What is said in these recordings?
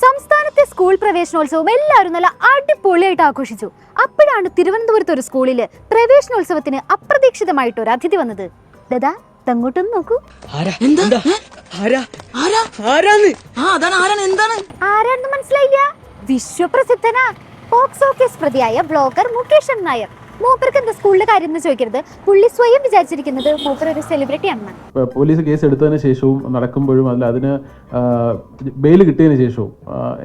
സംസ്ഥാനത്തെ സ്കൂൾ പ്രവേശനോത്സവം എല്ലാവരും നല്ല അടിപൊളിയായിട്ട് ആഘോഷിച്ചു. അപ്പോഴാണ് തിരുവനന്തപുരത്ത് ഒരു സ്കൂളില് പ്രവേശനോത്സവത്തിന് അപ്രതീക്ഷിതമായിട്ട് ഒരു അതിഥി വന്നത്. ദാ തങ്ങോട്ടൊന്ന് നോക്കൂ. ആരാണെന്ന് മനസ്സിലായില്ല? വിശ്വപ്രസിദ്ധനാ പോക്സോ കേസ് പ്രതിയായ ബ്ലോഗർ മുകേഷ് നായർ. മൂപ്പർക്ക് എന്താ സ്കൂളിലെ കാര്യം എന്ന് ചോദിക്കരുത്. പുള്ളി സ്വയം വിചാരിച്ചിരിക്കുന്നത് മൂപ്പർ ഒരു സെലിബ്രിറ്റി ആണെന്ന്. പോലീസ് കേസ് എടുത്തതിന് ശേഷവും നടക്കുമ്പോഴും അതിന് ബെയിൽ കിട്ടിയതിന് ശേഷവും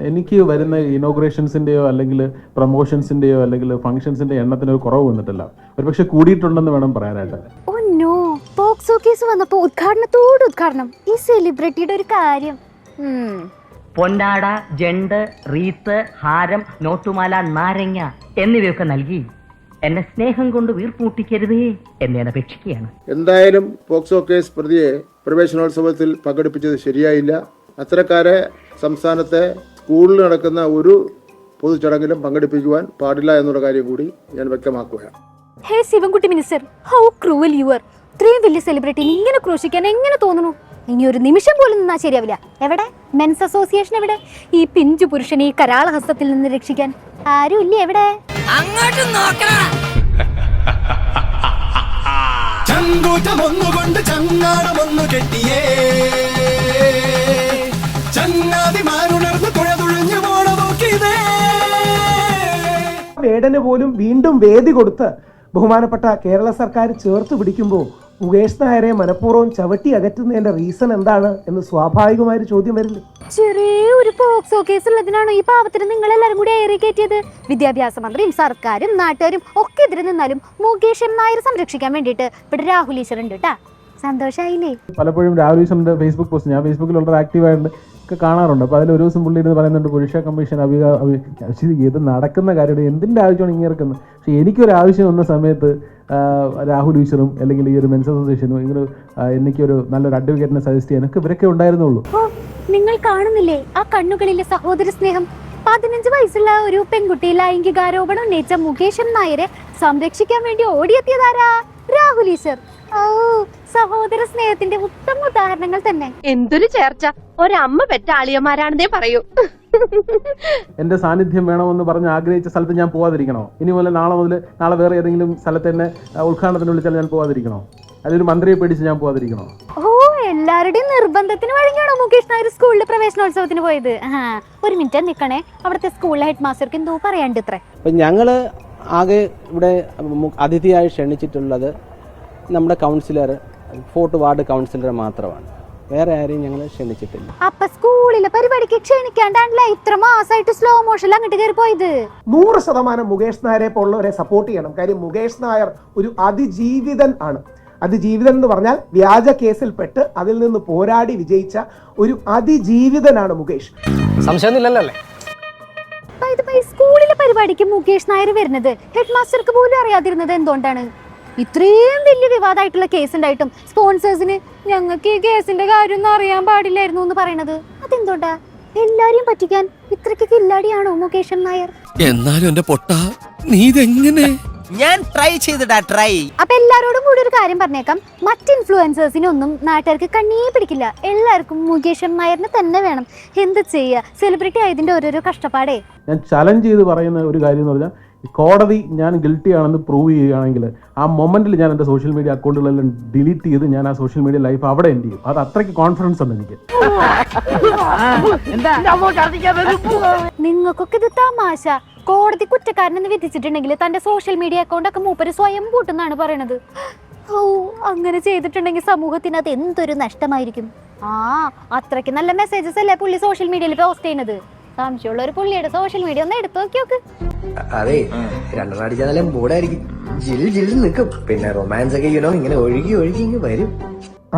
എനിക്ക് വരുന്ന ഇനോഗ്രേഷൻസിന്റെയോ അല്ലെങ്കിൽ പ്രൊമോഷൻസിന്റെയോ അല്ലെങ്കിൽ ഫംഗ്ഷൻസിന്റെ എണ്ണത്തിന് ഒരു കുറവ് വന്നിട്ടില്ല. ഒരുപക്ഷെ കൂടിയിട്ടുണ്ടെന്ന് വേണം പറയാനായിട്ട്. ഓ നോ, പോക്സോ കേസ് വന്നപ്പോ ഉദ്ഘാടനം ഈ സെലിബ്രിറ്റിയുടെ ഒരു കാര്യം. പൊന്നാട, ജണ്ട്, റീത്ത്, ഹാരം, നോട്ടുമാല, നാരങ്ങ എന്നിവയൊക്കെ നൽകി എന്നെ സ്നേഹം കൊണ്ട് വീർപ്പൂട്ടിക്കരുതേ എന്നെ അപേക്ഷിക്കുകയാണ്. എന്തായാലും പോക്സോ കേസ് പ്രതിയെ പ്രവേശനോത്സവത്തിൽ പങ്കെടുപ്പിച്ചത് ശരിയായില്ല. അത്തരക്കാരെ സംസ്ഥാനത്തെ സ്കൂളിൽ നടക്കുന്ന ഒരു പൊതുചടങ്ങിലും പങ്കെടുപ്പിക്കുവാൻ പാടില്ല എന്നുള്ള കാര്യം കൂടി ഞാൻ വ്യക്തമാക്കുകയാണ്. Hey Sivankutty minister, how cruel you are. ഇത്രയും വലിയ സെലിബ്രിറ്റിനെ ഇങ്ങനെ ക്രൂശിക്കാൻ എങ്ങനെ തോന്നുന്നു? ഇനി ഒരു നിമിഷം പോലും നിന്നാ ശരിയാവില്ല. എവിടെ മെൻസ് അസോസിയേഷൻ? എവിടെ ഈ പിഞ്ചു പുരുഷനെ ഈ കരാളഹസ്തത്തിൽ നിന്ന് രക്ഷിക്കാൻ ആരും ഇല്ലേ? എവിടെ? അങ്ങോട്ട് നോക്കണം. ചങ്കൂറ്റമൊന്നുകൊണ്ട് ചങ്ങാടമൊന്നു കെട്ടിയേ ചങ്ങാതിമാരുണർന്ന് തുഴതുഴഞ്ഞു പോണ നോക്കിയതേ. വേടന് പോലും വീണ്ടും വേദി കൊടുത്ത് ബഹുമാനപ്പെട്ട കേരള സർക്കാർ ചേർത്ത് പിടിക്കുമ്പോൾ മുകേഷ് നായരെ മനഃപൂർവ്വം ചവിട്ടി അകറ്റുന്നതിന്റെ റീസൺ എന്താണ് എന്ന് സ്വാഭാവികമായൊരു ചോദ്യം വരില്ലേ? ചെറിയ ഒരു പോക്സോ കേസ് ഉള്ളതിനാണോ ഈ പാവത്തിന് നിങ്ങൾ എല്ലാവരും കൂടി ഏറി കയറ്റിയത്? വിദ്യാഭ്യാസ മന്ത്രിയും സർക്കാരും നാട്ടുകാരും ഒക്കെ എതിരെ നിന്നാലും മുകേഷ് നായർ സംരക്ഷിക്കാൻ വേണ്ടിയിട്ട് ഇവിടെ രാഹുൽ ഈശ്വർ ഉണ്ട് കേട്ടാ. സന്തോഷായില്ലേ? പലപ്പോഴും രാഹുൽ ഈശ്വറിന്റെ ഫേസ്ബുക്ക് പോസ്റ്റ്, ഞാൻ ഫേസ്ബുക്കിൽ വളരെ ആക്റ്റീവായിട്ട് ഒക്കെ കാണാറുണ്ട്. അപ്പോൾ അതിൽ ഒരു ദിവസം പുള്ളി ഇരുന്ന് പറയുന്നുണ്ട്, പുരുഷ കമ്മീഷൻ ഇത് നടക്കുന്ന കാര്യം എന്തിൻ്റെ ആവശ്യമാണ് ഇങ്ങേർക്കുന്നത്. പക്ഷെ എനിക്കൊരു ആവശ്യം വന്ന സമയത്ത് രാഹുൽ ഈശ്വറും അല്ലെങ്കിൽ ഈ ഒരു മെൻസ് അസോസിയേഷനും ഇങ്ങനെ എനിക്കൊരു നല്ലൊരു അഡ്വക്കേറ്റിനെ സജസ്റ്റ് ചെയ്യാൻ ഒക്കെ ഇവരൊക്കെ ഉണ്ടായിരുന്നുള്ളൂ. നിങ്ങൾ കാണുന്നില്ലേ ആ കണ്ണുകളിലെ സഹോദര സ്നേഹം? 15 വയസ്സുള്ള ഒരു പെൺകുട്ടി ലൈംഗികാരോപണം ഉന്നയിച്ച മുകേഷ് നായരെ സംരക്ഷിക്കാൻ വേണ്ടി ഓടിയെത്തിയതാരാ? രാഹുൽ ഈശ്വർ. ഓ, സഹോദര സ്നേഹത്തിന്റെ ഉത്തമ ഉദാഹരണങ്ങൾ തന്നെ. എന്തൊരു ചേർച്ച! ഒരമ്മ പെറ്റ ആളിയന്മാരാണെന്നേ പറയൂ. എന്റെ സാന്നിധ്യം വേണമെന്ന് പറഞ്ഞ് ആഗ്രഹിച്ച സ്ഥലത്ത് ഞാൻ പോവാതിരിക്കണോ? ഇനി മുതൽ നാളെ വേറെ ഏതെങ്കിലും സ്ഥലത്ത് തന്നെ ഉദ്ഘാടനത്തിന് വിളിച്ചാൽ ഞാൻ പോവാതിരിക്കണോ? അതിലൊരു മന്ത്രിയെ പേടിച്ച് ഞാൻ പോവാതിരിക്കണോ? ഓ, എല്ലാവരുടെയും നിർബന്ധത്തിന് വഴങ്ങിയാണോ മുകേഷ് നായർ സ്കൂളിൽ പ്രവേശനോത്സവത്തിന് പോയത്? ഒരു മിനിറ്റ് നിൽക്കണേ, അവിടുത്തെ സ്കൂളിലെ ഹെഡ് മാസ്റ്റർക്ക് എന്തോ പറയാണ്ട് ഇത്രേ. ഞങ്ങള് ആകെ ഇവിടെ അതിഥിയായി ക്ഷണിച്ചിട്ടുള്ളത് നമ്മുടെ കൗൺസിലർ, ഫോർട്ട് വാർഡ് കൗൺസിലർ മാത്രമാണ്. വേറെ ആരെയും ഞങ്ങൾ ക്ഷണിച്ചിട്ടില്ല. അപ്പൊ സ്കൂളിലെ പരിപാടിക്ക് ക്ഷണിക്കാണ്ടാണല്ലേ ഇത്ര മാസമായിട്ട് സ്ലോ മോഷൻ അങ്ങോട്ട് കയറി പോയത്? 100% മുകേഷ് നായരെ പോലുള്ളവരെ സപ്പോർട്ട് ചെയ്യണം. കാര്യം മുകേഷ് നായർ ഒരു അതിജീവിതൻ ആണ്. അതിജീവിതൻ എന്ന് പറഞ്ഞാൽ വ്യാജ കേസിൽപ്പെട്ട് അതിൽ നിന്ന് പോരാടി വിജയിച്ച ഒരു അതിജീവിതനാണ് മുകേഷ്. സംശയമൊന്നുമില്ലല്ലേ? സ്കൂളിലെ പരിപാടിക്ക് മുകേഷ് നായർ വരുന്നത് ഹെഡ് മാസ്റ്റർക്ക് പോലും അറിയാതിരുന്നത് എന്തുകൊണ്ടാണ്? ഇത്രയും വലിയ വിവാദമായിട്ടുള്ള കേസ് ഉണ്ടായിട്ടും സ്പോൺസേഴ്സിന് ഞങ്ങൾക്ക് ഈ കേസിന്റെ കാര്യമൊന്നും അറിയാൻ പാടില്ലായിരുന്നു എന്ന് പറയണത് അതെന്തുകൊണ്ടാ? എല്ലാരെയും പറ്റിക്കാൻ ഇത്രയ്ക്ക് കില്ലാടിയാണോ മുകേഷ് നായർ? എന്നാലും എന്റെ പൊട്ട നീ ഇതെങ്ങനെ? ഞാൻ ട്രൈ ചെയ്തിടാ ട്രൈ. അപ്പൊ എല്ലാരോടും കൂടി ഒരു കാര്യം പറഞ്ഞേക്കാം, മറ്റ് ഇൻഫ്ലുവൻസേഴ്സിനൊന്നും നാട്ടുകാർക്ക് കണ്ണീ പിടിക്കില്ല. എല്ലാവർക്കും മുകേഷ് നായറിനെ തന്നെ വേണം. എന്ത് ചെയ്യുക, സെലിബ്രിറ്റി ആയതിന്റെ ഓരോരോ കഷ്ടപ്പാടേ. ഞാൻ ചലഞ്ച് ചെയ്ത് പറയുന്ന ഒരു കാര്യം എന്ന് പറഞ്ഞാൽ, കോടതി ഞാൻ ഗിൽറ്റി ആണെന്ന് പ്രൂവ് ചെയ്യുകയാണെങ്കിൽ ആ മൊമെന്റിൽ ഞാൻ എൻ്റെ സോഷ്യൽ മീഡിയ അക്കൗണ്ടുകളെല്ലാം ഡിലീറ്റ് ചെയ്ത് ഞാൻ ആ സോഷ്യൽ മീഡിയ ലൈഫ് അവിടെ എൻഡ് ചെയ്യും. അത് അത്രയ്ക്ക് കോൺഫിഡൻസ് ഉണ്ട് എനിക്ക്. നിങ്ങൾക്കൊക്കെ ഇത് തമാശ. കോടതി കുറ്റക്കാരനെന്ന് വിധിച്ചിട്ടുണ്ടെങ്കിൽ തന്റെ സോഷ്യൽ മീഡിയ അക്കൗണ്ട് ഒക്കെ മൂപ്പര് സ്വയം പൂട്ടുന്നാണ് പറയണത്. ഓ, അങ്ങനെ ചെയ്തിട്ടുണ്ടെങ്കിൽ സമൂഹത്തിന് അത് എന്തൊരു നഷ്ടമായിരിക്കും. അത്രയ്ക്ക് നല്ല മെസ്സേജസ് അല്ലേ പുള്ളി സോഷ്യൽ മീഡിയയിൽ പോസ്റ്റ് ചെയ്യുന്നത്? സംശയമുള്ള ഒരു പുള്ളിയുടെ സോഷ്യൽ മീഡിയ ഒന്ന് എടുത്തു നോക്കി. അതെ, രണ്ടെണ്ണടിച്ചാലും ബോർഡായിരിക്കും, ജിൽ നിൽക്കും. പിന്നെ റൊമാൻസ് ഒക്കെ ഇങ്ങനെ ഒഴുകി ഇങ്ങ് വരും.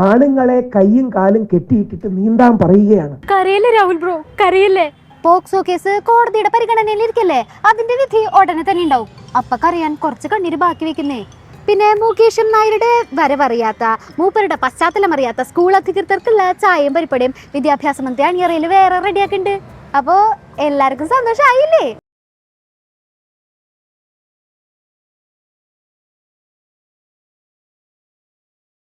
ആണുങ്ങളെ കയ്യും കാലും കെട്ടിയിട്ടിട്ട് നീന്താൻ പറയുകയാണ്. കരയല്ലേ രാഹുൽ ബ്രോ, കരയല്ലേ? പോക്സോ കേസ് കോടതിയുടെ പരിഗണനയിൽ ഇരിക്കല്ലേ, അതിന്റെ വിധി ഉടനെ തന്നെ ഉണ്ടാവും. അപ്പൊ കറിയാൻ കുറച്ച് കണ്ണീര് ബാക്കി വെക്കുന്നേ. പിന്നെ മുകേഷ് നായരുടെ വരവറിയാത്ത, മൂപ്പരുടെ പശ്ചാത്തലം അറിയാത്ത സ്കൂൾ അധികൃതർക്കുള്ള ചായയും പരിപ്പടിയും വിദ്യാഭ്യാസ മന്ത്രി അണിയറയിൽ വേറെ റെഡിയാക്കുന്നുണ്ട്. അപ്പോ എല്ലാവർക്കും സന്തോഷമായില്ലേ?